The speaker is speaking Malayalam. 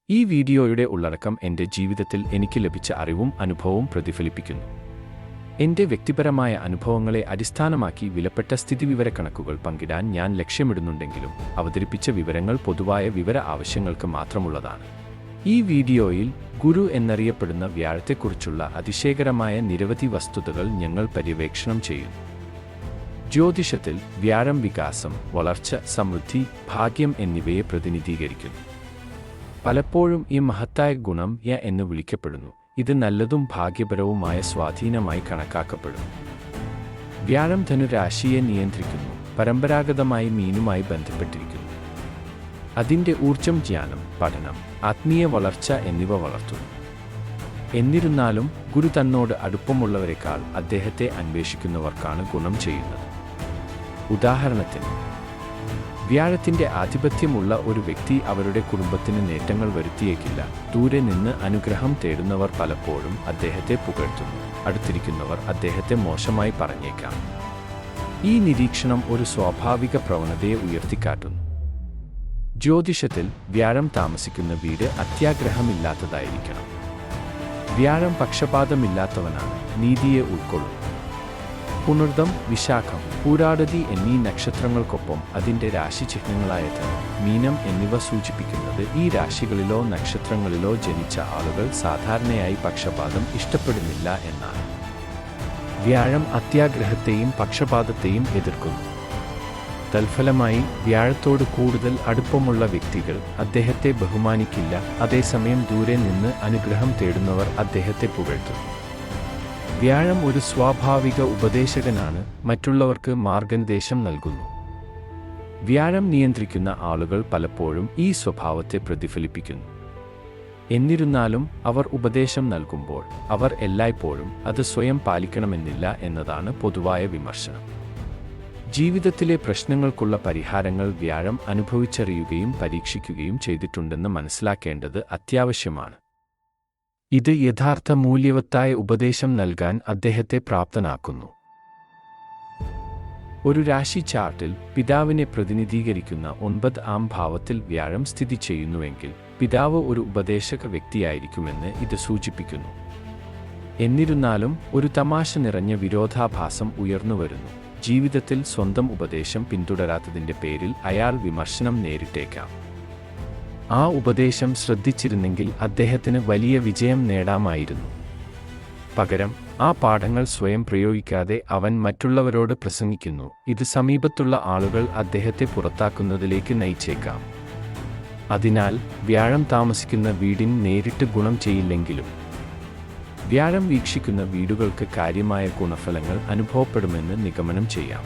ഈ വീഡിയോയുടെ ഉള്ളടക്കം എൻ്റെ ജീവിതത്തിൽ എനിക്ക് ലഭിച്ച അറിവും അനുഭവവും പ്രതിഫലിപ്പിക്കുന്നു. എൻ്റെ വ്യക്തിപരമായ അനുഭവങ്ങളെ അടിസ്ഥാനമാക്കി വിലപ്പെട്ട സ്ഥിതിവിവരക്കണക്കുകൾ പങ്കിടാൻ ഞാൻ ലക്ഷ്യമിടുന്നുണ്ടെങ്കിലും അവതരിപ്പിച്ച വിവരങ്ങൾ പൊതുവായ വിവര ആവശ്യങ്ങൾക്ക് മാത്രമുള്ളതാണ്. ഈ വീഡിയോയിൽ ഗുരു എന്നറിയപ്പെടുന്ന വ്യാഴത്തെക്കുറിച്ചുള്ള അതിശയകരമായ നിരവധി വസ്തുതകൾ ഞങ്ങൾ പര്യവേക്ഷണം ചെയ്യുന്നു. ജ്യോതിഷത്തിൽ വ്യാഴം വികാസം, വളർച്ച, സമൃദ്ധി, ഭാഗ്യം എന്നിവയെ പ്രതിനിധീകരിക്കുന്നു. പലപ്പോഴും ഈ മഹത്തായ ഗുണം എന്ന് വിളിക്കപ്പെടുന്നു. ഇത് നല്ലതും ഭാഗ്യപരവുമായ സ്വാധീനമായി കണക്കാക്കപ്പെടുന്നു. വ്യാഴം ധനുരാശിയെ നിയന്ത്രിക്കുന്നു, പരമ്പരാഗതമായി മീനുമായി ബന്ധപ്പെട്ടിരിക്കുന്നു. അതിൻ്റെ ഊർജം ജ്ഞാനം, പഠനം, ആത്മീയ വളർച്ച എന്നിവ വളർത്തുന്നു. എന്നിരുന്നാലും ഗുരു തന്നോട് അടുപ്പമുള്ളവരെക്കാൾ അദ്ദേഹത്തെ അന്വേഷിക്കുന്നവർക്കാണ് ഗുണം ചെയ്യുന്നത്. ഉദാഹരണത്തിന്, വ്യാഴത്തിൻ്റെ ആധിപത്യമുള്ള ഒരു വ്യക്തി അവരുടെ കുടുംബത്തിന് നേട്ടങ്ങൾ വരുത്തിയേക്കില്ല. ദൂരെ നിന്ന് അനുഗ്രഹം തേടുന്നവർ പലപ്പോഴും അദ്ദേഹത്തെ പുകഴ്ത്തുന്നു. അടുത്തിരിക്കുന്നവർ അദ്ദേഹത്തെ മോശമായി പറഞ്ഞേക്കാം. ഈ നിരീക്ഷണം ഒരു സ്വാഭാവിക പ്രവണതയെ ഉയർത്തിക്കാട്ടുന്നു. ജ്യോതിഷത്തിൽ വ്യാഴം താമസിക്കുന്ന വീട് അത്യാഗ്രഹമില്ലാത്തതായിരിക്കണം. വ്യാഴം പക്ഷപാതമില്ലാത്തവനാണ്, നീതിയെ ഉൾക്കൊള്ളുന്നു. പുണർദം, വിശാഖം, പൂരാടതി എന്നീ നക്ഷത്രങ്ങൾക്കൊപ്പം അതിൻ്റെ രാശിചിഹ്നങ്ങളായ ധനു, മീനം എന്നിവ സൂചിപ്പിക്കുന്നത് ഈ രാശികളിലോ നക്ഷത്രങ്ങളിലോ ജനിച്ച ആളുകൾ സാധാരണയായി പക്ഷപാതം ഇഷ്ടപ്പെടുന്നില്ല എന്നാണ്. വ്യാഴം അത്യാഗ്രഹത്തെയും പക്ഷപാതത്തെയും എതിർക്കുന്നു. തൽഫലമായി വ്യാഴത്തോട് കൂടുതൽ അടുപ്പമുള്ള വ്യക്തികൾ അദ്ദേഹത്തെ ബഹുമാനിക്കില്ല. അതേസമയം ദൂരെ നിന്ന് അനുഗ്രഹം തേടുന്നവർ അദ്ദേഹത്തെ പുകഴ്ത്തുന്നു. വ്യാഴം ഒരു സ്വാഭാവിക ഉപദേശകനാണ്, മറ്റുള്ളവർക്ക് മാർഗനിർദ്ദേശം നൽകുന്നു. വ്യാഴം നിയന്ത്രിക്കുന്ന ആളുകൾ പലപ്പോഴും ഈ സ്വഭാവത്തെ പ്രതിഫലിപ്പിക്കുന്നു. എന്നിരുന്നാലും അവർ ഉപദേശം നൽകുമ്പോൾ അവർ എല്ലായ്പ്പോഴും അത് സ്വയം പാലിക്കണമെന്നില്ല എന്നതാണ് പൊതുവായ വിമർശനം. ജീവിതത്തിലെ പ്രശ്നങ്ങൾക്കുള്ള പരിഹാരങ്ങൾ വ്യാഴം അനുഭവിച്ചറിയുകയും പരീക്ഷിക്കുകയും ചെയ്തിട്ടുണ്ടെന്ന് മനസ്സിലാക്കേണ്ടത് അത്യാവശ്യമാണ്. ഇത് യഥാർത്ഥ മൂല്യവത്തായ ഉപദേശം നൽകാൻ അദ്ദേഹത്തെ പ്രാപ്തനാക്കുന്നു. ഒരു രാശി ചാർട്ടിൽ പിതാവിനെ പ്രതിനിധീകരിക്കുന്ന 9-ാം ഭാവത്തിൽ വ്യാഴം സ്ഥിതി ചെയ്യുന്നുവെങ്കിൽ പിതാവ് ഒരു ഉപദേശക വ്യക്തിയായിരിക്കുമെന്ന് ഇത് സൂചിപ്പിക്കുന്നു. എന്നിരുന്നാലും ഒരു തമാശ നിറഞ്ഞ വിരോധാഭാസം ഉയർന്നുവരുന്നു. ജീവിതത്തിൽ സ്വന്തം ഉപദേശം പിന്തുടരാത്തതിൻ്റെ പേരിൽ അയാൾ വിമർശനം നേരിട്ടേക്കാം. ആ ഉപദേശം ശ്രദ്ധിച്ചിരുന്നെങ്കിൽ അദ്ദേഹത്തിന് വലിയ വിജയം നേടാമായിരുന്നു. പകരം ആ പാഠങ്ങൾ സ്വയം പ്രയോഗിക്കാതെ അവൻ മറ്റുള്ളവരോട് പ്രസംഗിക്കുന്നു. ഇത് സമീപത്തുള്ള ആളുകൾ അദ്ദേഹത്തെ പുറത്താക്കുന്നതിലേക്ക് നയിച്ചേക്കാം. അതിനാൽ വ്യാഴം താമസിക്കുന്ന വീടിന് നേരിട്ട് ഗുണം ചെയ്യില്ലെങ്കിലും വ്യാഴം വീക്ഷിക്കുന്ന വീടുകൾക്ക് കാര്യമായ ഗുണഫലങ്ങൾ അനുഭവപ്പെടുമെന്ന് നിഗമനം ചെയ്യാം.